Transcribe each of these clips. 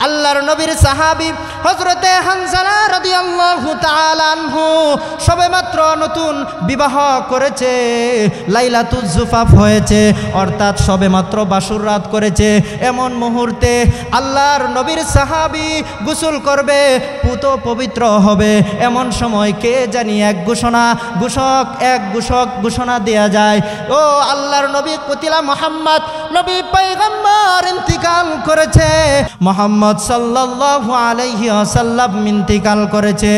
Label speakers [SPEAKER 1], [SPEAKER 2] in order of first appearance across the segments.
[SPEAKER 1] আল্লাহর নবীর সাহাবী হযরতে হানজালা রাদিয়াল্লাহু তাআলা আনহু সবেমাত্র নতুন বিবাহ করেছে, লাইলাতুজ জুফাফ হয়েছে, অর্থাৎ সবেমাত্র বাসর রাত করেছে। এমন মুহূর্তে আল্লাহর নবীর সাহাবী গোসল করবে, পুত পবিত্র হবে। এমন সময় কে জানি এক ঘোষণা দেয়া যায়, ও আল্লাহর নবী কুতিলা মুহাম্মদ, নবী পয়গম্বর ইন্তিকাল করেছে, মুহাম্মদ সাল্লাল্লাহু আলাইহি ওয়াসাল্লাম ইন্তিকাল করেছে।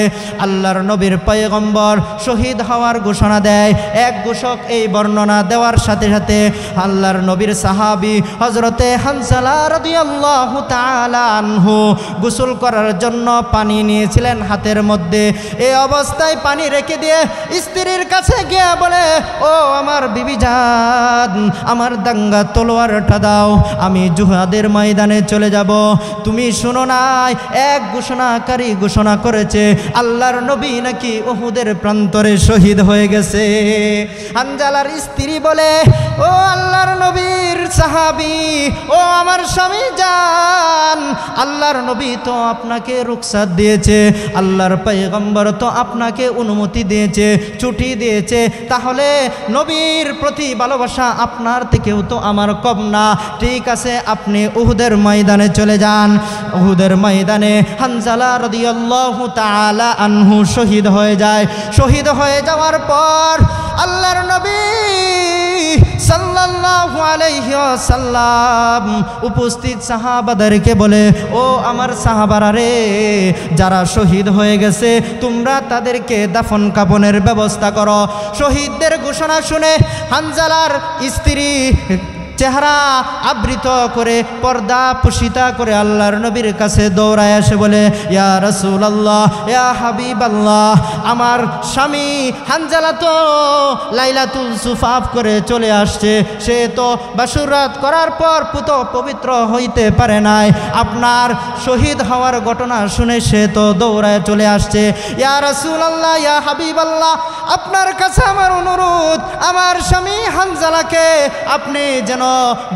[SPEAKER 1] আল্লাহর নবীর পয়গম্বর শহীদ হওয়ার ঘোষণা দেয়। এক ঘোষক এই বর্ণনা দেওয়ার সাথে সাথে আল্লাহর নবীর সাহাবী হযরতে হানজালা রাদিয়াল্লাহু তাআলা আনহু গোসল করার জন্য পানি নিয়েছিলেন হাতের মধ্যে। এই অবস্থায় পানি রেখে দিয়ে স্ত্রীর কাছে গিয়ে বলে, ও আমার বিবি জান, আমার দাঙ্গা তলোয়ারটা দাও, আমি জিহাদের ময়দানে চলে যাব। তুমি শুনো নাই, এক ঘোষণাকারী ঘোষণা করেছে আল্লাহর নবী নাকি উহুদের প্রান্তরে শহীদ হয়ে গেছে। হানজালার স্ত্রী বলে, ও আল্লাহর নবীর সাহাবী, ও আমার স্বামী জান, আল্লাহর নবী তো আপনাকে রুখসাত দিয়েছে, আল্লাহর পয়গম্বর তো আপনাকে অনুমতি দিয়েছে, ছুটি দিয়েছে, তাহলে নবীর প্রতি ভালোবাসা আপনার থেকেও তো আমার কম না। ঠিক আছে, আপনি উহুদের ময়দানে চলে যান। উহুদের ময়দানে হানজালা রাদিয়াল্লাহু তাআলা আনহু শহীদ হয়ে যায়। শহীদ হয়ে যাওয়ার পর আল্লাহর নবী সাল্লাল্লাহু আলাইহি ওয়াসাল্লাম উপস্থিত সাহাবাদেরকে বলে, ও আমার সাহাবারা রে, যারা শহীদ হয়ে গেছে তোমরা তাদেরকে দাফন কাফনের ব্যবস্থা করো। শহীদদের ঘোষণা শুনে হানজালার স্ত্রী চেহারা আবৃত করে, পর্দা পুশিতা করে আল্লাহর নবীর কাছে দৌড়ায় আসে, বলে, ইয়া রাসূলুল্লাহ, ইয়া হাবিবাল্লাহ, আমার স্বামী হানজালা তো লাইলাতুল জুফাফ করে চলে আসছে, সে তো বাসর রাত করার পর পুত পবিত্র হইতে পারে নাই। আপনার শহীদ হওয়ার ঘটনা শুনে সে তো দৌড়ায় চলে আসছে। ইয়া রাসূলুল্লাহ, ইয়া হাবিবাল্লাহ, আপনার কাছে আমার অনুরোধ, আমার স্বামী হানজালাকে আপনি যেন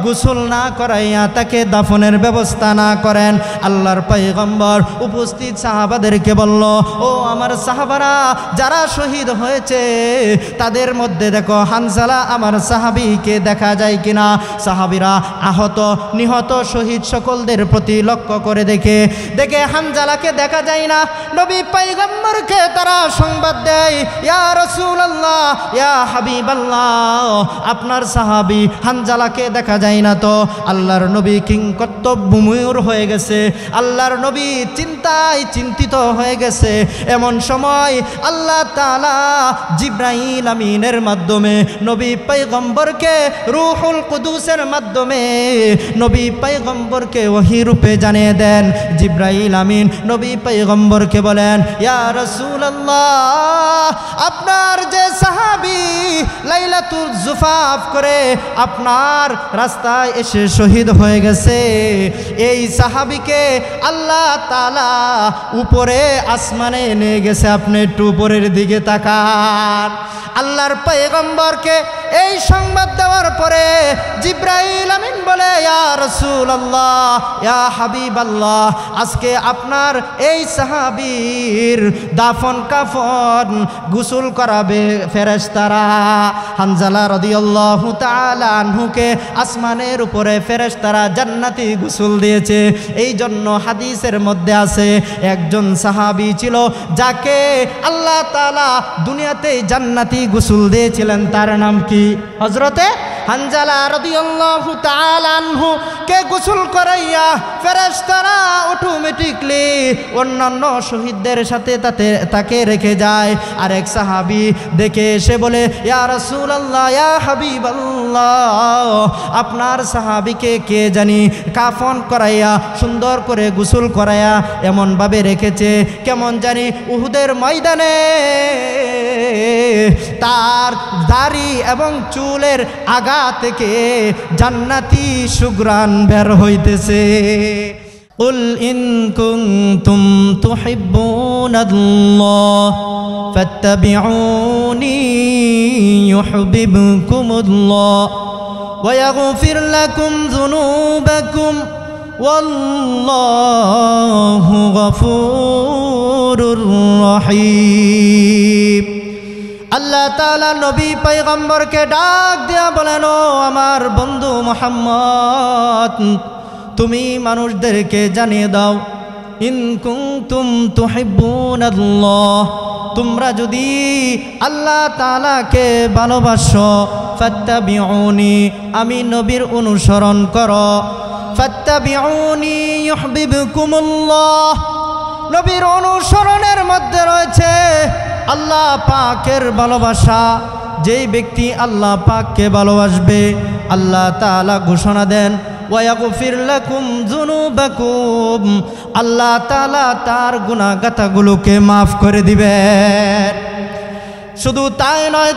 [SPEAKER 1] গোসল না করাইয়া তাকে দাফনের ব্যবস্থা না করেন। আল্লাহর পয়গম্বর উপস্থিত সাহাবাদেরকে বলল, ও আমার সাহাবারা, যারা শহীদ হয়েছে তাদের মধ্যে দেখো হানজালা আমার সাহাবীকে দেখা যায় কিনা। সাহাবীরা আহত নিহত শহীদ সকলদের প্রতি লক্ষ্য করে দেখে হানজালাকে দেখা যায় না। নবী পয়গম্বরকে তারা সংবাদ দেয়, ইয়া রাসূলুল্লাহ, ইয়া হাবিবাল্লাহ, আপনার সাহাবী হানজালাকে দেখা যায় না তো। আল্লাহর নবী কিংকর্তব্যমূর হয়ে গেছে, আল্লাহর নবী চিন্তায় চিন্তিত হয়ে গেছে। এমন সময় আল্লাহ তাআলা জিবরাইল আমিনের মাধ্যমে নবী পয়গম্বরকে রূহুল কুদুসের মাধ্যমে নবী পয়গম্বরকে ওহী রূপে জানিয়ে দেন। জিবরাইল আমিন নবী পয়গম্বরকে বলেন, ইয়া রাসূলুল্লাহ, আপনার যে সাহাবী লাইলাতুল জুফাফ করে আপনার রাস্তায় এসে শহীদ হয়ে গেছে, এই সাহাবীকে আল্লাহ তাআলা উপরে আসমানে নিয়ে গেছে, আপনি একটু উপরের দিকে তাকান। আল্লাহর পয়গম্বরকে এই সংবাদ দেওয়ার পরে জিবরাইল আমিন বলে, ইয়া রাসূলুল্লাহ, ইয়া হাবিবাল্লাহ, আজকে আপনার এই সাহাবীর দাফন কাফন গোসল করাবে ফেরেশতারা। হানজালা রাদিয়াল্লাহু তাআলা আনহুকে আসমানের উপরে ফেরেশতারা জান্নাতি গোসল দিয়েছে। এই জন্য হাদিসের মধ্যে আছে, একজন সাহাবী ছিল যাকে আল্লাহ তাআলা দুনিয়াতে জান্নাতি গোসল দিয়েছিলেন, তার নাম কি? হযরতে হানজালা রাদিয়াল্লাহু তাআলা আনহু কে গোসল করাইয়া ফেরেশতারা অটোমেটিকলি অন্যান্য শহীদদের সাথে তাকে রেখে যায়। আর এক সাহাবী দেখে এসে বলে, ইয়া রাসূলুল্লাহ, ইয়া হাবিবাল্লাহ, আপনার সাহাবীকে কে জানি কাফন করাইয়া সুন্দর করে গোসল করাইয়া এমনভাবে রেখেছে, কেমন জানি উহুদের ময়দানে তার দাড়ি এবং চুলের আগা থেকে জান্নাতি সুঘ্রাণ বের হইতেছে। قل إن كنتم تحبون الله فاتبعوني يحببكم الله ويغفر لكم ذنوبكم ওয়াল্লাহু গফুরুর রহিম। আল্লাহ তাআলা নবী পয়গম্বরকে ডাক দিয়া বলেন, ও আমার বন্ধু মুহাম্মদ, তুমি মানুষদেরকে জানিয়ে দাও, ইন কুনতুম তুহিব্বুনাল্লাহ, তোমরা যদি আল্লাহ তাআলাকে ভালোবাসো, ফাত্তাবিউনি, আমি নবীর অনুসরণ করো, ফাত্তাবিউনি ইউহিব্বুকুমুল্লাহ। নবীর অনুসরণের মধ্যে রয়েছে আল্লাহ পাকের ভালোবাসা। যেই ব্যক্তি আল্লাহ পাককে ভালোবাসবে, আল্লাহ তাআলা ঘোষণা দেন, ওয়ায়াগফির লাকুম যুনুবাকুম, আল্লাহ তাআলা তার গুনাহগাতাগুলোকে মাফ করে দিবেন। শুধু তাই নয়,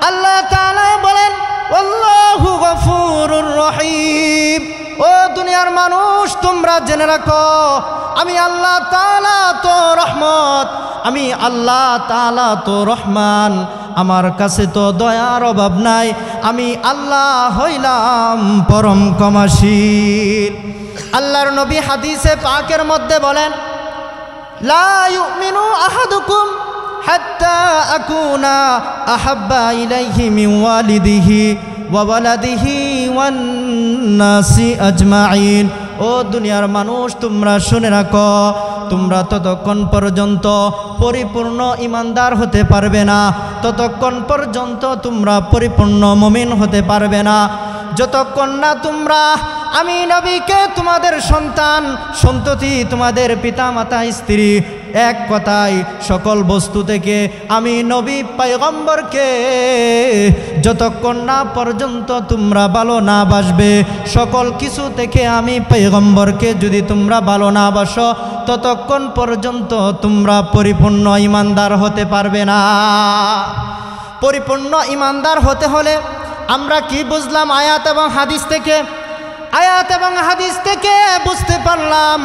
[SPEAKER 1] আল্লাহ তাআলা বলেন, আল্লাহু গফুরুর রহিম। ও দুনিয়ার মানুষ, তোমরা জেনে রাখো, আমি আল্লাহ তাআলা তো রহমত, আমি আল্লাহ তাআলা তো রহমান, আমার কাছে তো দয়ার অভাব নাই, আমি আল্লাহ হইলাম পরম ক্ষমাশীল। আল্লাহর নবী হাদিসে পাকের মধ্যে বলেন, লা ইউমিনু আহাদুকুম হাত্তা আকুনা আহাব্বা ইলাইহি মিন ওয়ালিদিহি ওয়া ওয়ালাদিহি ওয়ান নাসি আজমাইন। ও দুনিয়ার মানুষ, তোমরা শুনে রাখো, তোমরা ততক্ষণ পর্যন্ত পরিপূর্ণ ইমানদার হতে পারবে না, ততক্ষণ পর্যন্ত তোমরা পরিপূর্ণ মুমিন হতে পারবে না, যতক্ষণ না তোমরা আমি নবীকে, তোমাদের সন্তান সন্ততি, তোমাদের পিতামাতা, স্ত্রী, এক কথায় সকল বস্তু থেকে আমি নবী পয়গম্বরকে যতক্ষণ না পর্যন্ত তোমরা ভালো না বাসবে, সকল কিছু থেকে আমি পয়গম্বরকে যদি তোমরা ভালো না বাসো, ততক্ষণ পর্যন্ত তোমরা পরিপূর্ণ ইমানদার হতে পারবে না। পরিপূর্ণ ইমানদার হতে হলে আমরা কি বুঝলাম আয়াত এবং হাদিস থেকে? আয়াত এবং হাদিস থেকে বুঝতে পারলাম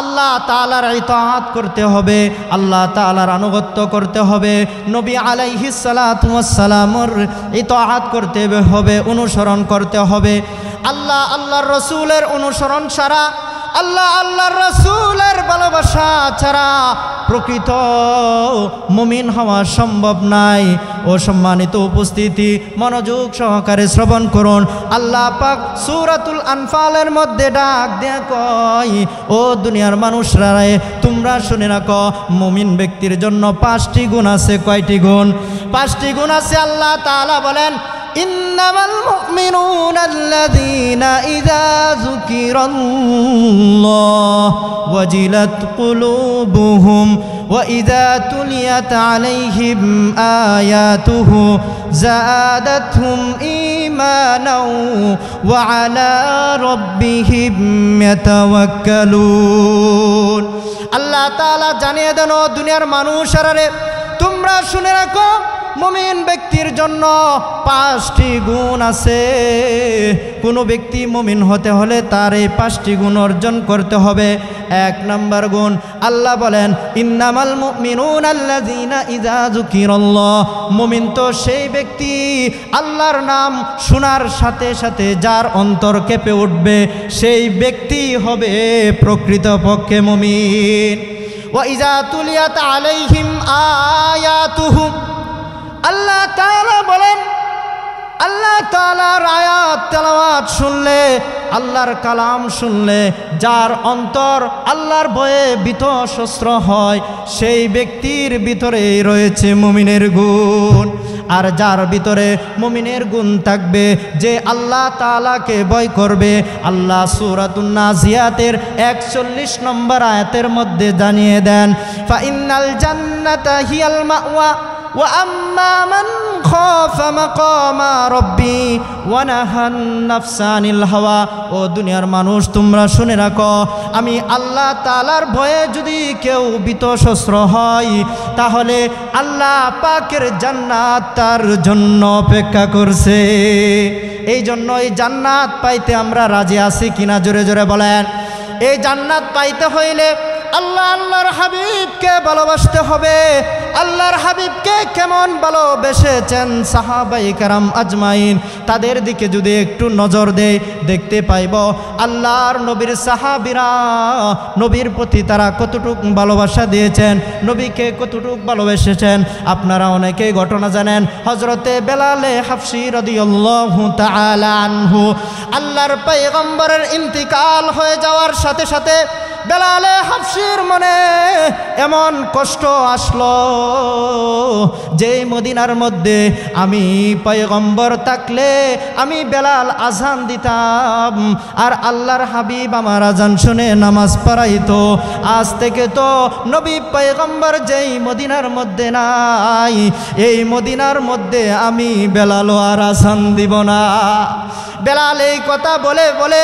[SPEAKER 1] আল্লাহ তাআলার ইতাআত করতে হবে, আল্লাহ তাআলার আনুগত্য করতে হবে, নবী আলাইহিস সালাতু ওয়াস সালামের ইতাআত করতে হবে, অনুসরণ করতে হবে। আল্লাহর রাসূলের অনুসরণ ছাড়া, আল্লাহর রাসূলের ভালোবাসা ছাড়া প্রকৃত মুমিন হওয়া সম্ভব নাই। ও সম্মানিত উপস্থিতি, মনোযোগ সহকারে শ্রবণ করুন। আল্লাহ পাক সূরাতুল আনফালের মধ্যে ডাক দেয়া কয়, ও দুনিয়ার মানুষরা, তোমরা শুনে রাখো, মুমিন ব্যক্তির জন্য 5টি গুণ আছে। কয়টি গুণ? 5টি গুণ আছে। আল্লাহ তাআলা বলেন, ইন্নামাল মুমিনুনা আল্লাযীনা ইযা যুকিরাল্লাহ ওয়াজিলাত কুলুবুহুম ওয়া ইযা তুলিয়াত আলাইহিম আয়াতুহু যাদাতহুম ঈমানাও ওয়া আলা রাব্বিহিম ইয়াতাওয়াক্কালুন। আল্লাহ তাআলা জানিয়ে দেন, ও দুনিয়ার মানুষেরা, তোমরা শুনে রাখো, মুমিন ব্যক্তির জন্য 5টি গুণ আছে। কোনো ব্যক্তি মুমিন হতে হলে তার এই 5টি গুণ অর্জন করতে হবে। 1 নম্বর গুণ, আল্লাহ বলেন, ইন্নামাল মুমিনুনা আল্লাযীনা ইযা যুকিরাল্লাহ, মুমিন তো সেই ব্যক্তি আল্লাহর নাম শোনার সাথে সাথে যার অন্তর কেঁপে উঠবে, সেই ব্যক্তি হবে প্রকৃতপক্ষে মুমিন। ওয়া ইযা তুলিয়াত আলাইহিম আয়াতুহু, আল্লাহ তাআলা বলেন, আল্লাহ তাআলার আয়াত তেলাওয়াত শুনলে, আল্লাহর কালাম শুনলে যার অন্তর আল্লাহর ভয়ে ভীতসন্ত্রস্ত হয়, সেই ব্যক্তির ভিতরে রয়েছে মুমিনের গুণ। আর যার ভিতরে মুমিনের গুণ থাকবে, যে আল্লাহ তাআলাকে ভয় করবে, আল্লাহ সূরাতুন নাজিয়াতের 41 নম্বর আয়াতের মধ্যে জানিয়ে দেন, ফা ইন্নাল জান্নাতা হিয়াল মাওয়া ওয়া আম্মা মান খাফা মাকামা রাব্বি ওয়া নাহান নাফসা আনিল হাওয়া। ও দুনিয়ার মানুষ, তোমরা শুনে রাখো, আমি আল্লাহ তাআলার ভয়ে যদি কেউ ভীতসন্ত্রস্ত হয়, তাহলে আল্লাহ পাকের জান্নাত তার জন্য অপেক্ষা করছে। এই জন্য এই জান্নাত পাইতে আমরা রাজি আছি কিনা? জোরে জোরে বলেন। এই জান্নাত পাইতে হইলে আল্লাহর হাবিবকে ভালোবাসতে হবে, আল্লাহর হাবিবকে কেমন ভালোবেসেছেন সাহাবায়ে কেরাম আজমাইন, তাদের দিকে যদি একটু নজর দেই দেখতে পাইব আল্লাহর নবীর সাহাবীরা নবীর প্রতি তারা কতটুকু ভালোবাসা দিয়েছেন, নবীকে কতটুকু ভালোবেসেছেন। আপনারা অনেকেই ঘটনা জানেন, হযরতে বেলালে হাফসি রাদিয়াল্লাহু তাআলা আনহু আল্লাহর পয়গম্বরের ইন্তিকাল হয়ে যাওয়ার সাথে সাথে বেলালে হাফসির মনে এমন কষ্ট আসলো যে মদিনার মধ্যে আমি পয়গম্বর থাকলে আমি বেলাল আজান দিতাম আর আল্লাহর হাবিব আমার আজান শুনে নামাজ পড়াইতো। আজ থেকে তো নবী পয়গম্বর যেই মদিনার মধ্যে নাই, এই মদিনার মধ্যে আমি বেলাল আর আজান দিব না। বেলাল এই কথা বলে বলে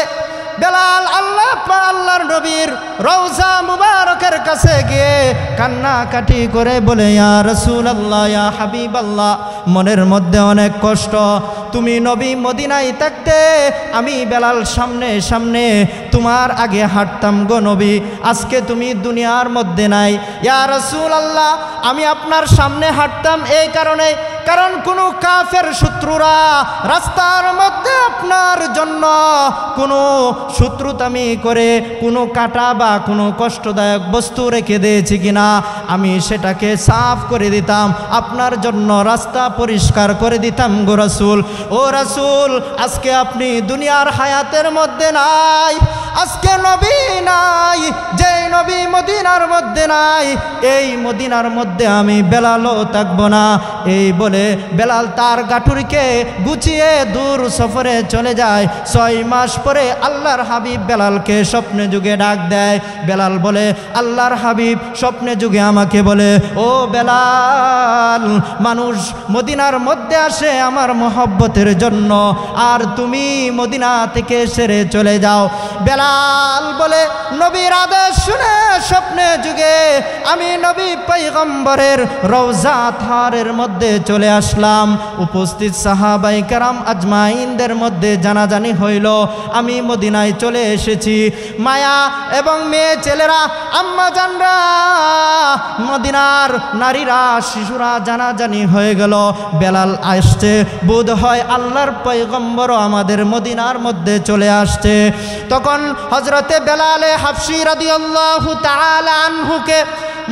[SPEAKER 1] বেলাল আল্লাহর নবীর রওজা মুবারকের কাছে গিয়ে কান্নাকাটি করে বলে, ইয়া রাসূলুল্লাহ, ইয়া হাবিবাল্লাহ, মনের মধ্যে অনেক কষ্ট। তুমি নবী মদিনায় থাকতে আমি বেলাল সামনে সামনে তোমার আগে হাঁটতাম গো নবী, আজকে তুমি দুনিয়ার মধ্যে নাই। ইয়া রাসূলুল্লাহ, আমি আপনার সামনে হাঁটতাম এই কারণে, কারণ কোনো কাফের শত্রুরা রাস্তার মধ্যে আপনার জন্য কোনো শত্রুতামি করে কোনো কাটা বা কোনো কষ্টদায়ক বস্তু রেখে দিয়েছি কিনা আমি সেটাকে সাফ করে দিতাম, আপনার জন্য রাস্তা পরিষ্কার করে দিতাম গো রাসূল। ও রাসূল, আজকে আপনি দুনিয়ার হায়াতের মধ্যে নাই, আজকে নবী নাই, যেই নবী মদিনার মধ্যে নাই, এই মদিনার মধ্যে আমি বেলালও থাকবো না। এই বলে বেলাল তার গাঠুরিকে গুছিয়ে দূর সফরে চলে যায়। 6 মাস পরে আল্লাহর হাবিব বেলালকে স্বপ্নে যুগে ডাক দেয়। বেলাল বলে, আল্লাহর হাবিব স্বপ্নে যুগে আমাকে বলে, ও বেলাল, মানুষ মদিনার মধ্যে আসে আমার মহব্বতের জন্য, আর তুমি মদিনা থেকে সেরে চলে যাও। বেলাল বলে, নবীর আদেশ শুনে স্বপ্নে যুগে আমি নবী পয়গম্বরের রওজা তাহরের মধ্যে চলে আসলাম। উপস্থিত সাহাবায়ে কেরাম আজমাইনদের মধ্যে জানাজানি হইল আমি মদিনায় চলে এসেছি। মায়া এবং মেয়ে ছেলেরা, আম্মা জানরা, মদিনার নারীরা, শিশুরা জানাজানি হয়ে গেল বেলাল আসছে, বোধ হয় আল্লাহর পয়গম্বরও আমাদের মদিনার মধ্যে চলে আসছে। তখন হযরতে বেলালে হাফসি রাদিয়াল্লাহু তাআলা আনহুকে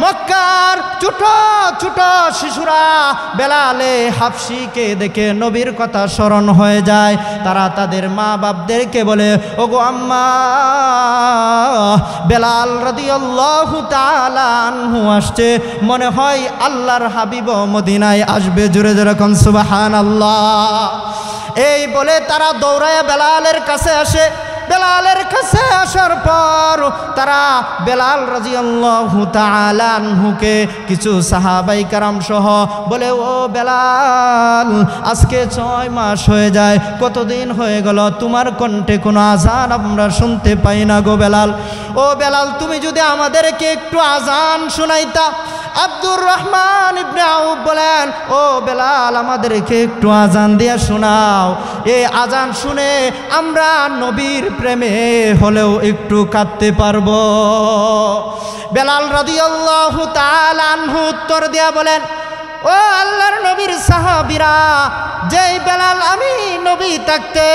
[SPEAKER 1] মক্কার ছোট ছোট শিশুরা বেলালে হাফসিকে দেখে নবীর কথা স্মরণ হয়ে যায়। তারা তাদের মা বাপদেরকে বলে, ওগো আম্মা, বেলাল রাদিয়াল্লাহু তাআলা আনহু আসছে, মনে হয় আল্লাহর হাবিব মদিনায় আসবে। জোরে জোরে কোন সুবহানাল্লাহ। এই বলে তারা দৌড়ায় বেলালের কাছে আসে। বেলালের কাছে আসার পর তারা বেলাল রাদিয়াল্লাহু তাআলা আনহুকে কিছু সাহাবায়ে কেরাম সহ বলে, ও বেলাল, আজকে 6 মাস হয়ে যায়, কতদিন হয়ে গেল তোমার কণ্ঠে কোনো আজান আমরা শুনতে পাই না গো বেলাল। ও বেলাল, তুমি যদি আমাদেরকে একটু আজান শোনাইতা। আব্দুর রহমান ইবনে আউফ বলেন, ও বেলাল, আমাদেরকে একটু আজান দিয়ে শোনাও, এই আজান শুনে আমরা নবীর প্রেমে হলেও একটু কাঁদতে পারবো। বেলাল রাদিয়াল্লাহু তাআলা আনহু উত্তর দিয়া বলেন, ও আল্লাহর নবীর সাহাবীরা, যেই বেলাল আমি নবী থাকতে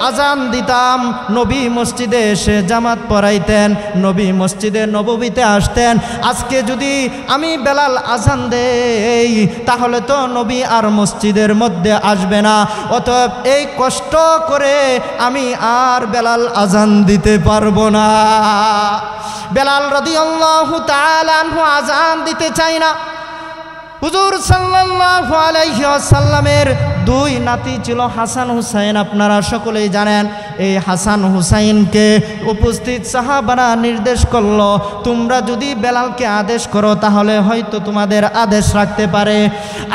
[SPEAKER 1] আজান দিতাম, নবী মসজিদে এসে জামাত পড়াইতেন, নবী মসজিদে নববীতে আসতেন, আজকে যদি আমি বেলাল আজান দেই তাহলে তো নবী আর মসজিদের মধ্যে আসবে না, অতএব এই কষ্ট করে আমি আর বেলাল আজান দিতে পারবো না। বেলাল রাদিয়াল্লাহু তাআলা আনহু আজান দিতে চাই না। হুজুর সাল্লাল্লাহু আলাইহি ওয়াসাল্লামের 2 নাতি ছিল, হাসান হুসাইন, আপনারা সকলেই জানেন। এই হাসান হুসাইনকে উপস্থিত সাহাবারা নির্দেশ করলো, তোমরা যদি বেলালকে আদেশ করো তাহলে হয়তো তোমাদের আদেশ রাখতে পারে।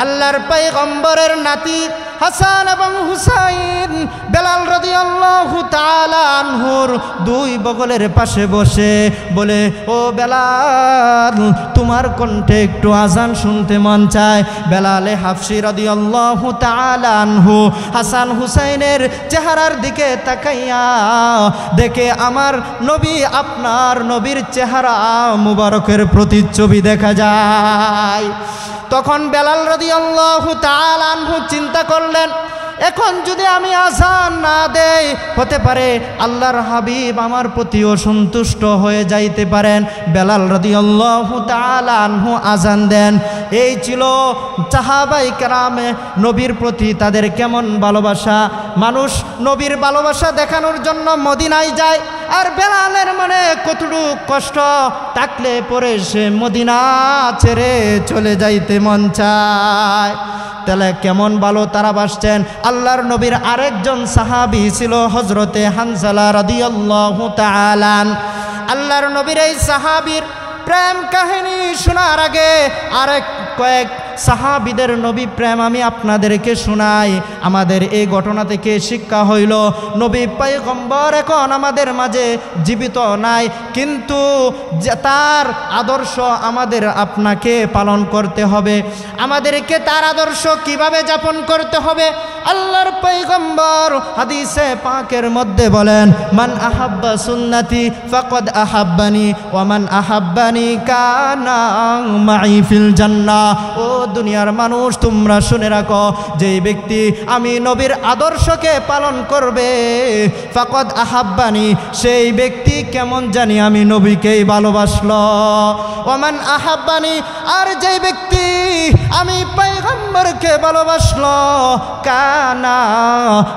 [SPEAKER 1] আল্লাহর পয়গম্বরের নাতি হাসান এবং হুসাইন বেলাল রাদিয়াল্লাহু তাআলা আনহুর 2 বগলের পাশে বসে বলে, ও বেলাল, তোমার কণ্ঠে একটু আজান শুনতে মন চায়। বেলালে হাফসি রাদিয়াল্লাহু তাআলা আনহু হাসান হুসাইনের চেহারার দিকে তাকাইয়া দেখে আমার নবী, আপনার নবীর চেহারা মুবারকের প্রতিচ্ছবি দেখা যায়। তখন বেলাল রাদিয়াল্লাহু তাআলা আনহু চিন্তা করলেন, এখন যদি আমি আযান না দেই, হতে পারে আল্লাহর হাবিব আমার প্রতি অসন্তুষ্ট হয়ে যাইতে পারেন। বেলাল রাদিয়াল্লাহু তাআলা আনহু আযান দেন। এই ছিল সাহাবায়ে কেরামে নবীর প্রতি তাদের কেমন ভালোবাসা। মানুষ নবীর ভালোবাসা দেখানোর জন্য মদিনায় যায়, আর বেলালের মনে কতটুকু কষ্ট থাকলে পরে সে মদিনা ছেড়ে চলে যাইতে মন চায়। তাহলে কেমন ভালো তারা বাসছেন। আল্লাহর নবীর আরেকজন সাহাবী ছিল হযরতে হানজালা রাদিয়াল্লাহু তাআলা। আল্লাহর নবীর এই সাহাবীর প্রেম কাহিনী শোনার আগে আরেক কয়েক সাহাবীদের নবী প্রেম আমি আপনাদেরকে শোনাই। আমাদের এই ঘটনা থেকে শিক্ষা হইল, নবী পয়গম্বর এখন আমাদের মাঝে জীবিত নাই, কিন্তু তার আদর্শ আমাদের আপনাকে পালন করতে হবে। আমাদেরকে তার আদর্শ কিভাবে যাপন করতে হবে, আল্লাহর পয়গম্বর হাদিসে পাকের মধ্যে বলেন, মান আহাব্বা সুন্নতি ফাকাদ আহাব্বানি ওয়া মান আহাব্বানি কানা মাই ফিল জান্নাহ। ও দুনিয়ার মানুষ, তোমরা শুনে রাখো, যেই ব্যক্তি আমি নবীর আদর্শকে পালন করবে, ফাকাদ আহাব্বানি, সেই ব্যক্তি কেমন জানি আমি নবীকেই ভালোবাসলো। ওয়া মান আহাব্বানি, আর যেই ব্যক্তি আমি পয়গম্বরকে ভালোবাসলো, কানা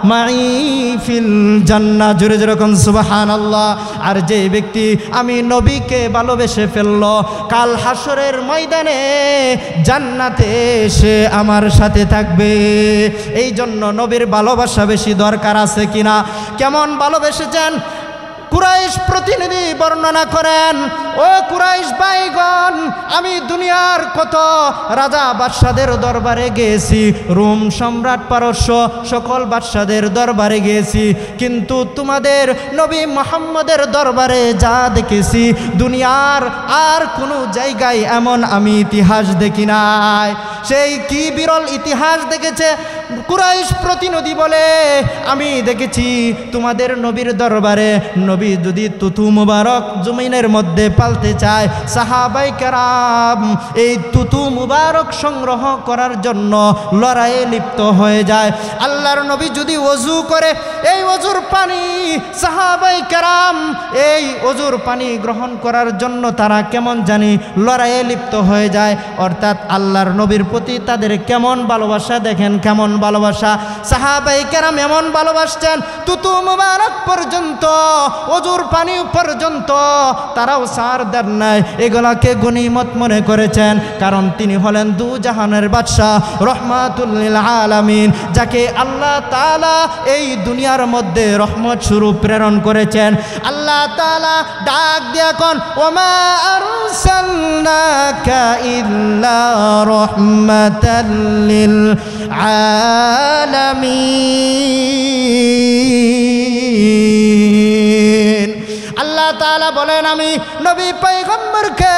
[SPEAKER 1] মাই ফিল জান্নাহ। জোরে জোরে কোন সুবহানাল্লাহ। আর যে ব্যক্তি আমি নবীকে ভালোবেসে ফেললো, কাল হাসরের ময়দানে জান্নাতে সে আমার সাথে থাকবে। এই জন্য নবীর ভালোবাসা বেশি দরকার আছে কিনা। কেমন ভালোবেসেছেন কুরাইশ প্রতিনিধি বর্ণনা করেন, ও কুরাইশ ভাইগণ, আমি দুনিয়ার কত রাজা বাদশাদের দরবারে গিয়েছি, রোম সম্রাট পারস্য সকল বাদশাদের দরবারে গিয়েছি, কিন্তু তোমাদের নবী মুহাম্মদের দরবারে যা দেখেছি, দুনিয়ার আর কোনো জায়গায় এমন আমি ইতিহাস দেখি নাই। সেই কি বিরল ইতিহাস দেখেছে কুরাইশ প্রতিনিধি বলে, আমি দেখেছি তোমাদের নবীর দরবারে নবী যদি তুতু মুবারক জমিনের মধ্যে পালতে চায়, সাহাবায়ে কেরাম এই তুতু মুবারক সংগ্রহ করার জন্য লড়াইয়ে লিপ্ত হয়ে যায়। আল্লাহর নবী যদি ওযু করে, এই ওযুর পানি সাহাবায়ে কেরাম এই ওযুর পানি গ্রহণ করার জন্য তারা কেমন জানি লড়াইয়ে লিপ্ত হয়ে যায়। অর্থাৎ আল্লাহর নবীর প্রতি তাদের কেমন ভালোবাসা দেখেন, কেমন ভালোবাসা। সাহাবায়ে কেরাম এমন ভালোবাসতেন, তুতু মুবারক পর্যন্ত, ওযুর পানি পর্যন্ত তারাও সার দেন নাই, এগুলাকে গনিমত মনে করেছেন। কারণ তিনি হলেন দু জাহানের বাদশাহ, রহমাতুল লিল আলামিন, যাকে আল্লাহ তাআলা এই দুনিয়ার মধ্যে রহমত স্বরূপ প্রেরণ করেছেন। আল্লাহ তাআলা ডাক দিয়া কোন, ওমা আরসালনাকা ইল্লা রাহমাতাল লিল আলামিন। আল্লাহ তাআলা বলেন, আমি নবী পয়গম্বরকে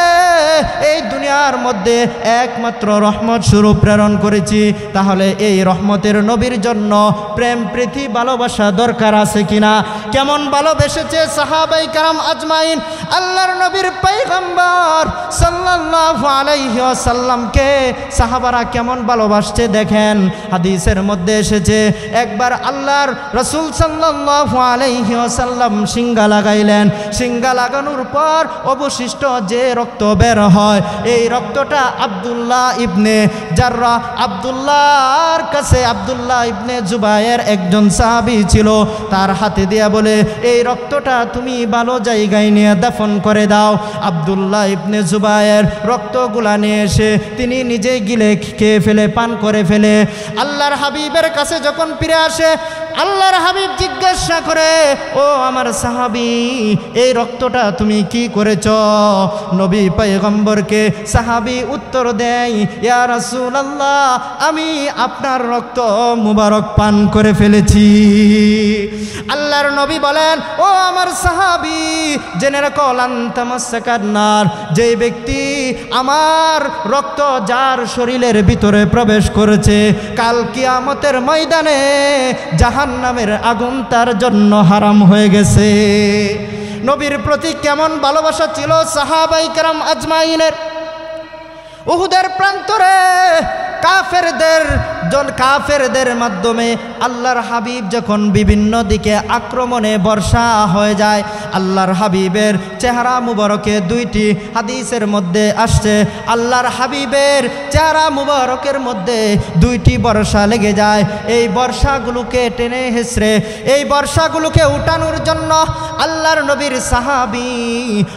[SPEAKER 1] এই দুনিয়ার মধ্যে একমাত্র রহমত স্বরূপ প্রেরণ করেছি। তাহলে এই রহমতের নবীর জন্য প্রেম প্রীতি ভালোবাসা দরকার আছে কিনা। কেমন ভালোবেসেছে সাহাবায়ে কেরাম আজমাইন আল্লাহর নবীর পয়গম্বর সাল্লাল্লাহু আলাইহি ওয়াসাল্লামকে। সাহাবারা কেমন ভালোবাসছে দেখেন। হাদিসের মধ্যে এসেছে, একবার আল্লাহর রাসূল সাল্লাল্লাহু আলাইহি ওয়াসাল্লাম সিঙ্গা লাগাইলেন। সিঙ্গা লাগানোর পর অবশিষ্ট যে রক্ত বের হয়, এই রক্তটা আব্দুল্লাহ ইবনে জাররাহ, আব্দুল্লাহর কাছে আব্দুল্লাহ ইবনে জুবায়ের একজন সাহাবী ছিল, তার হাতে দিয়া বলে, এই রক্তটা তুমি ভালো জায়গায় নিয়ে দাফন করে দাও। আব্দুল্লাহ ইবনে জুবায়ের রক্তগুলা নিয়ে এসে তিনি নিজে গিলে খেয়ে ফেলে, পান করে ফেলে। আল্লাহর হাবিবের কাছে যখন ফিরে আসে, আল্লাহর হাবিব জিজ্ঞাসা করে, ও আমার সাহাবী, এই রক্তটা তুমি কি করেছ? নবী পয়গম্বরকে সাহাবী উত্তর দেয়, ইয়া রাসূলুল্লাহ, আমি আপনার রক্ত মুবারক পান করে ফেলেছি। আল্লাহর নবী বলেন, ও আমার সাহাবী, জেনে রাখো, লান তামাসসাকান নার, যে ব্যক্তি আমার রক্ত যার শরীরের ভিতরে প্রবেশ করেছে, কাল কিয়ামতের ময়দানে জাহান্নামের আগুন তার জন্য হারাম হয়ে গেছে। নবীর প্রতি কেমন ভালোবাসা ছিল সাহাবায়ে কেরাম আজমাইনের। উহুদের প্রান্তরে কাফেরদের মাধ্যমে আল্লাহর হাবিব যখন বিভিন্ন দিকে আক্রমণে বর্ষা হয়ে যায়, আল্লাহর হাবিবের চেহারা মুবারকে দুইটি হাদিসের মধ্যে আসছে, আল্লাহর হাবিবের চেহারা মুবারকের মধ্যে দুইটি বর্ষা লেগে যায়। এই বর্ষাগুলোকে টেনে হেসড়ে এই বর্ষাগুলোকে উঠানোর জন্য আল্লাহর নবীর সাহাবী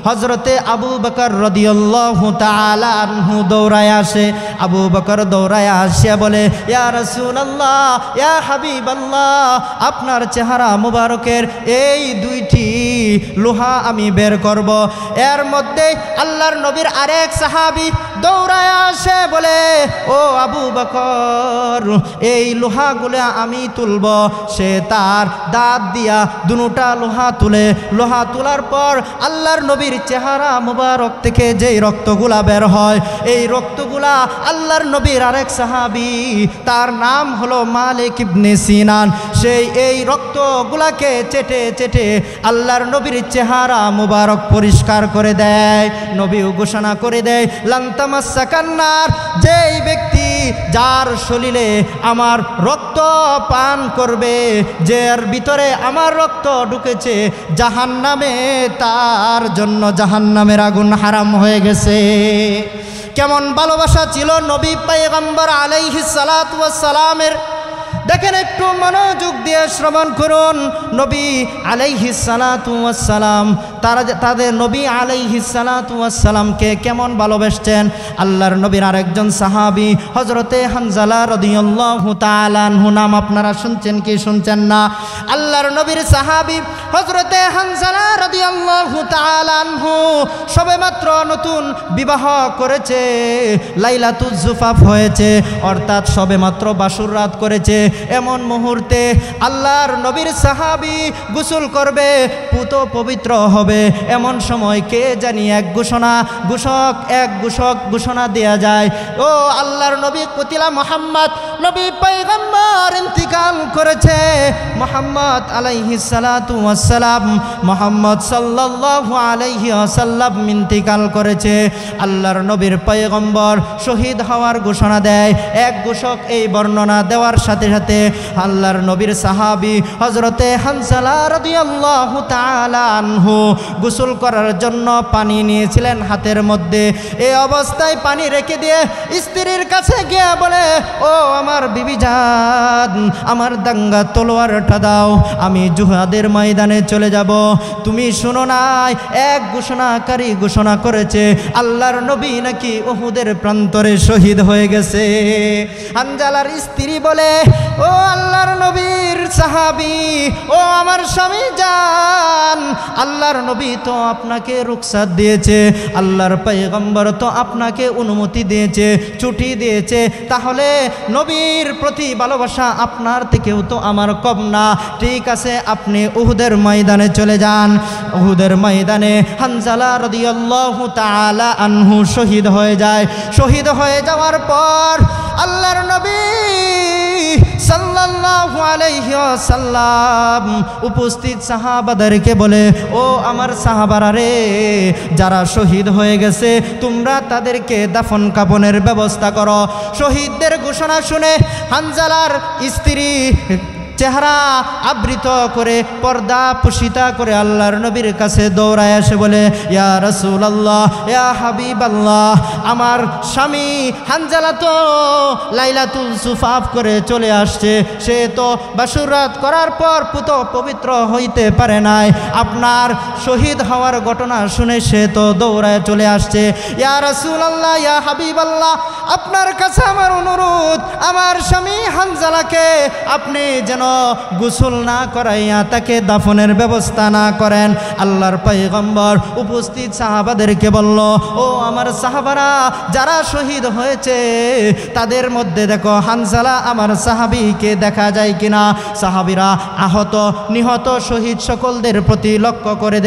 [SPEAKER 1] হযরতে আবু বকর রাদিয়াল্লাহু তাআলা আনহু দৌড়ায় আসে। আবু বকর দৌড়ায় আসে বলে, ইয়া রাসূলুল্লাহ, ইয়া হাবিবাল্লাহ, আপনার চেহারা মুবারকের এই দুইটি লোহা আমি বের করব। এর মধ্যে আল্লাহর নবীর আরেক সাহাবী দৌড়ায় আসে বলে, ও আবু বকর, এই লোহাগুলো আমি তুলব। সে তার দাঁত দিয়া দুটা লোহা তুলে, লোহা তোলার পর আল্লাহর নবীর চেহারা মুবারক থেকে যেই রক্তগুলা বের হয়, এই রক্তগুলা আল্লাহর নবীর আরেক সাহাবী, তার নাম হলো মালিক ইবনে সিনান, সেই এই রক্তগুলাকে চেটে চেটে আল্লাহর নবীর চেহারা মুবারক পরিষ্কার করে দেয়। নবী ঘোষণা করে দেয়, লান তামাসসাকান নার, যেই ব্যক্তি যার শরীরে আমার রক্ত পান করবে, যার ভিতরে আমার রক্ত ঢুকেছে, জাহান্নামে তার জন্য জাহান্নামের আগুন হারাম হয়ে গেছে। কেমন ভালোবাসা ছিল নবী পয়গম্বর আলাইহিস সালাতু ওয়াস সালামের। দেখেন, একটু মনোযোগ দিয়ে শ্রবণ করুন। নবী আলাইহিস সালাতু ওয়াস সালাম তাদের নবী আলাইহিস সালাতু ওয়াস সালামকে কেমন ভালোবাসতেন। আল্লাহর নবীর আরেকজন সাহাবী হযরতে হানজালা রাদিয়াল্লাহু তাআলা আনহু, নাম আপনারা শুনছেন কি শুনছেন না? আল্লাহর নবীর সাহাবী হযরতে হানজালা রাদিয়াল্লাহু তাআলা আনহু সবেমাত্র নতুন বিবাহ করেছে, লাইলাতুজ জুফাফ হয়েছে, অর্থাৎ সবেমাত্র বাসর রাত করেছে। এমন মুহূর্তে আল্লাহর নবীর সাহাবী গোসল করবে, পুত পবিত্র হবে, এমন সময় কে জানি এক ঘোষণা দেয়া যায়, ও আল্লাহর নবী কুতিলা মুহাম্মদ, নবী পয়গম্বর ইন্তিকাল করেছে। মুহাম্মদ আলাইহিস সালাতু ওয়াস সালাম, মুহাম্মদ সাল্লাল্লাহু আলাইহি ওয়াসাল্লাম ইন্তিকাল করেছে। আল্লাহর নবীর পয়গম্বর শহীদ হওয়ার ঘোষণা দেয়। এক ঘোষক এই বর্ণনা দেওয়ার সাথে সাথে আল্লাহর নবীর সাহাবী হযরতে হানজালা রাদিয়াল্লাহু তাআলা আনহু গোসল করার জন্য পানি নিয়েছিলেন হাতের মধ্যে। এই অবস্থায় পানি রেখে দিয়ে স্ত্রীর কাছে গিয়ে বলে, ও আমার বিবি জান, আমার দাঙ্গা তলোয়ারটা দাও, আমি জিহাদের ময়দানে চলে যাব। তুমি শুনো নাই, এক ঘোষণাকারী ঘোষণা করেছে আল্লাহর নবী নাকি উহুদের প্রান্তরে শহীদ হয়ে গেছে। হানজালার স্ত্রী বলে, ও আল্লাহর নবীর সাহাবী, ও আমার স্বামী জান, আল্লাহর নবী তো আপনাকে রুখসাত দিয়েছে, আল্লাহর পয়গম্বর তো আপনাকে অনুমতি দিয়েছে, ছুটি দিয়েছে, তাহলে নবীর প্রতি ভালোবাসা আপনার থেকেও তো আমার কম না। ঠিক আছে, আপনি উহুদের ময়দানে চলে যান। উহুদের ময়দানে হানজালা রাদিয়াল্লাহু তাআলা আনহু শহীদ হয়ে যায়। শহীদ হয়ে যাওয়ার পর আল্লাহর নবী সাল্লাল্লাহু আলাইহি ওয়াসাল্লাম উপস্থিত সাহাবাদেরকে বলে, ও আমার সাহাবারা রে, যারা শহীদ হয়ে গেছে তোমরা তাদেরকে দাফন কাফনের ব্যবস্থা করো। শহীদদের ঘোষণা শুনে হানজালার স্ত্রী চেহারা আবৃত করে, পর্দা পুশিতা করে আল্লাহর নবীর কাছে দৌড়ায় আসে বলে, ইয়া রাসূলুল্লাহ, ইয়া হাবিবাল্লাহ, আমার স্বামী হানজালা তো লাইলাতুল জুফাফ করে চলে আসছে, সে তো বাসর রাত করার পর পুত পবিত্র হইতে পারে নাই। আপনার শহীদ হওয়ার ঘটনা শুনে সে তো দৌড়ায় চলে আসছে। ইয়া রাসূলুল্লাহ, ইয়া হাবিবাল্লাহ, আপনার কাছে আমার অনুরোধ, আমার স্বামী হানজালাকে আপনি যেন গোসল না করাইয়া তাকে দাফনের ব্যবস্থা না করেন। আল্লাহর পয়গম্বর উপস্থিত সাহাবাদেরকে বলল, ও আমার সাহাবারা, যারা শহীদ হয়েছে তাদের মধ্যে দেখো হানজালা আমার সাহাবীকে দেখা যায় কিনা। সাহাবীরা আহত নিহত শহীদ সকলদের প্রতি লক্ষ্য করে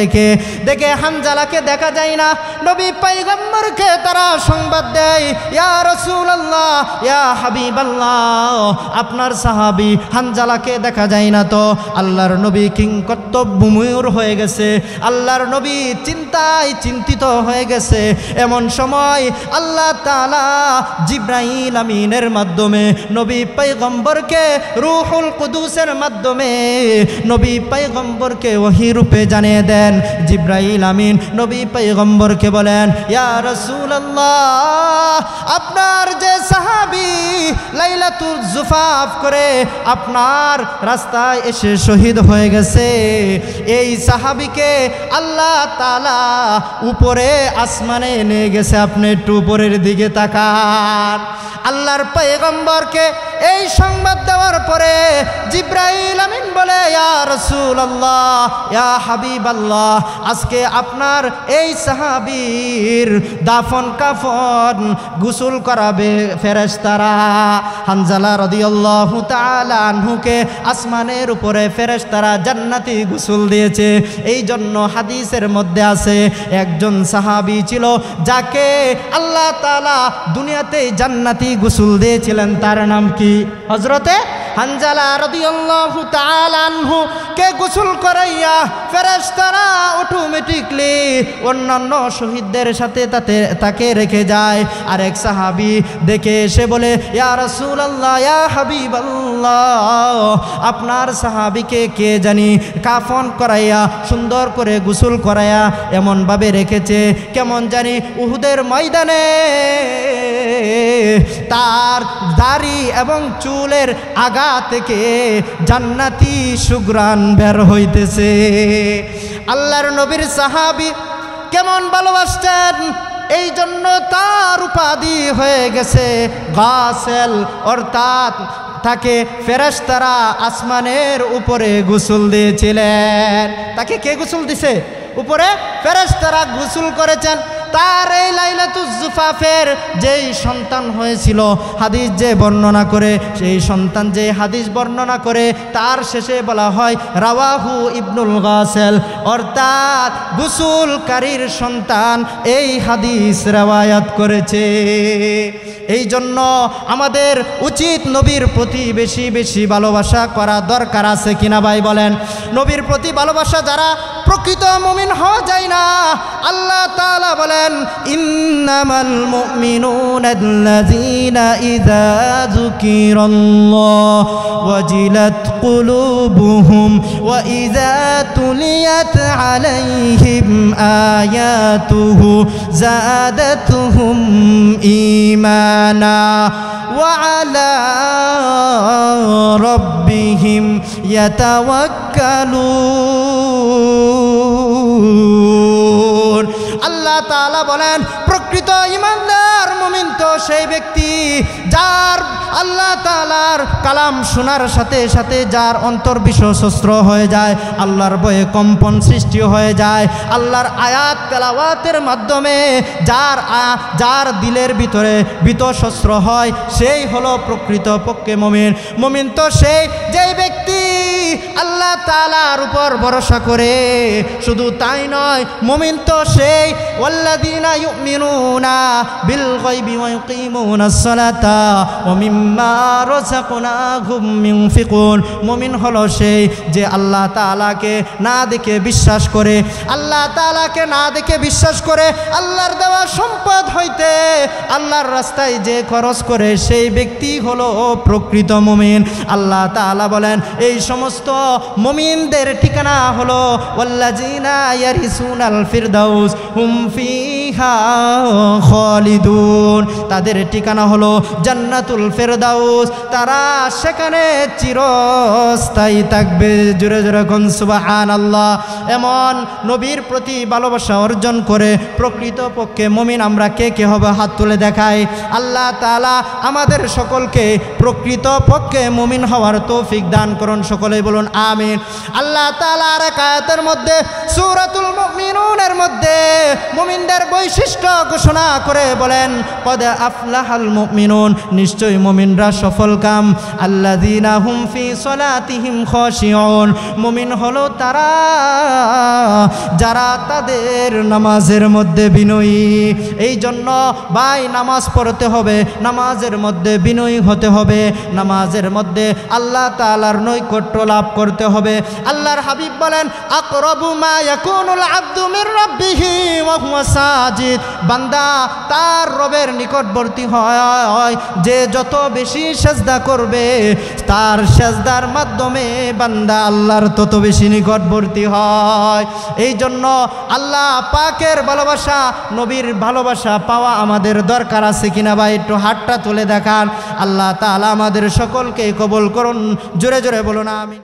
[SPEAKER 1] দেখে হানজালাকে দেখা যায় না। নবী পয়গম্বরকে তারা সংবাদ দেয়, ইয়া রাসূলুল্লাহ, ইয়া হাবিবাল্লাহ, আপনার সাহাবী হানজালাকে সাহাবাকে দেখা যায় না তো? আল্লাহর নবী কিংকর্তব্যময়ূর হয়ে গেছে, আল্লাহর নবী চিন্তায় চিন্তিত হয়ে গেছে। এমন সময় আল্লাহ তাআলা জিবরাইল আমিনের মাধ্যমে নবী পয়গম্বরকে রূহুল কুদুসের মাধ্যমে নবী পয়গম্বরকে ওহী রূপে জানিয়ে দেন। জিবরাইল আমিন নবী পয়গম্বরকে বলেন, ইয়া রাসূলুল্লাহ, আপনার যে সাহাবী লাইলাতুল জুফাফ করে আপনার রাস্তায় এসে শহীদ হয়ে গেছে, এই সাহাবীকে আল্লাহ তাআলা উপরে আসমানে নিয়ে গেছে, আপনি একটু উপরের দিকে তাকান। আল্লাহর পয়গম্বরকে এই সংবাদ দেওয়ার পরে জিবরাইল আমিন বলে, ইয়া রাসূলুল্লাহ, ইয়া হাবিবাল্লাহ, আজকে আপনার এই সাহাবীর দাফন কাফন গোসল করাবে ফেরেশতারা। হানজালা রাদিয়াল্লাহু তাআলা আনহুকে আসমানের উপরে ফেরেশতারা জান্নাতি গোসল দিয়েছে। এই জন্য হাদিসের মধ্যে আছে একজন সাহাবী ছিল যাকে আল্লাহ তাআলা দুনিয়াতে জান্নাতি গোসল দিয়েছিলেন, তার নাম কি? হযরতে হানজালা রাদিয়াল্লাহু তাআলা আনহু কে গোসল করাইয়া ফেরেশতারা অটোমেটিকলি অন্যান্য শহীদদের সাথে তাকে রেখে যায়। আর এক সাহাবী দেখে এসে বলে, ইয়া রাসূলুল্লাহ, ইয়া হাবিবাল্লাহ, আপনার সাহাবীকে কে জানি কাফন করাইয়া সুন্দর করে গোসল করাইয়া এমনভাবে রেখেছে কেমন জানি উহুদের ময়দানে তার দাড়ি এবং চুলের আগা থেকে জান্নাতি সুঘ্রাণ বের হইতেছে। আল্লাহর নবীর সাহাবী কেমন ভালোবাসতেন, এই জন্য তার উপাধি হয়ে গেছে গাসেল, অর্থাৎ তাকে ফেরেশতারা আসমানের উপরে গোসল দিয়েছিলেন। তাকে কে গোসল দিছে? উপরে ফেরেশতারা গোসল করেছেন। তার এই লাইলাতুল জুফাফের যেই সন্তান হয়েছিল, হাদিস যে বর্ণনা করে, সেই সন্তান যে হাদিস বর্ণনা করে তার শেষে বলা হয় রাওয়াহু ইবনুল গাসেল, অর্থাৎ গোসলকারীর সন্তান এই হাদিস রওয়ায়াত করেছে। এই জন্য আমাদের উচিত নবীর প্রতি বেশি বেশি ভালোবাসা করা দরকার আছে কিনা ভাই বলেন? নবীর প্রতি ভালোবাসা যারা প্রকৃত মুমিন হওয়া যায় না, আল্লাহ তাআলা বলেন, ইন্নামাল মুমিনুনাল্লাযীনা ইযা যুকিরাল্লাহ ওয়াজিলাত কুলুবুহুম ওয়া ইযা তুলিয়াত আলাইহিম আয়াতুহু যাদাতুহুম ঈমানা ওয়া আলা রাব্বিহিম ইয়াতাওয়াক্কালুন। আল্লাহ তাআলা বলেন, প্রকৃত ঈমানদার মুমিন তো সেই ব্যক্তি যার আল্লাহ তাআলার কালাম শোনার সাথে সাথে যার অন্তর বিশ্বস্ত্র হয়ে যায়, আল্লাহর ভয়ে কম্পন সৃষ্টি হয়ে যায়, আল্লাহর আয়াত তেলাওয়াতের মাধ্যমে যার দিলের ভিতরে বিতশস্ত্র হয়, সেই হলো প্রকৃত পক্ষে মুমিন। মুমিন তো সেই যেই ব্যক্তি আল্লাহ তাআলার উপর ভরসা করে। শুধু তাই নয়, মুমিন তো সেই ওয়াল্লাযীনা ইউমিনুনা বিল গায়বি ওয়া ইউকিমুনাস সালাতা ওয়া মিম্মা রাযাকনাহুম ইউনফিকুন। মুমিন হলো সেই যে আল্লাহ তাআলাকে না দেখে বিশ্বাস করে, আল্লাহ তাআলাকে না দেখে বিশ্বাস করে আল্লাহর দেওয়া সম্পদ হইতে আল্লাহর রাস্তায় যে খরচ করে, সেই ব্যক্তি হলো প্রকৃত মুমিন। আল্লাহ তাআলা বলেন, এই সমস্ত মুমিনদের ঠিকানা হলো ওয়াল্লাযীনা ইয়ারিসুনাল ফিরদাউস হুম ফিহা খালিদুন। তাদের ঠিকানা হলো জান্নাতুল ফিরদাউস, তারা সেখানে চিরস্থায়ী থাকবে। জোরে জোরে কোন সুবহানাল্লাহ। এমন নবীর প্রতি ভালোবাসা অর্জন করে প্রকৃত পক্ষে মুমিন আমরা কে কে হবে? হাত তুলে দেখাই। আল্লাহ তাআলা আমাদের সকলকে প্রকৃত পক্ষে মুমিন হওয়ার তৌফিক দান করুন। সকলে বলুন আমিন। আল্লাহ তাআলা আর এক আয়াতের মধ্যে সূরাতুল মুমিনুনের মধ্যে মুমিনদের বৈশিষ্ট্য ঘোষণা করে বলেন, কদ আফলাহাল মুমিনুন, নিশ্চয়ই মুমিনরা সফলকাম। আল্লাযীনা হুম ফি সলাতিহিম খাশিউন, মুমিন হলো তারা যারা তাদের নামাজের মধ্যে বিনয়ী। এই জন্য ভাই নামাজ পড়তে হবে, নামাজের মধ্যে বিনয়ী হতে হবে, নামাজের মধ্যে আল্লাহ তাআলার নৈকট্য লাভ করতে হবে। আল্লাহর হাবিব বলেন, আকরাবু মা ইয়াকুনুল আবদু মির রাব্বিহি ওয়া হুয়া সাজিদ, বান্দা তার রবের নিকটবর্তী হয় যে যত বেশি সেজদা করবে, তার সেজদার মাধ্যমে বান্দা আল্লাহর তত বেশি নিকটবর্তী হয়। এই জন্য আল্লাহ পাকের ভালোবাসা, নবীর ভালোবাসা পাওয়া আমাদের দরকার আছে কিনা ভাই? একটু হাতটা তুলে দেখান। আল্লাহ তাআলা আমাদের সকলকে কবুল করুন। জোরে জোরে বলুন আমিন।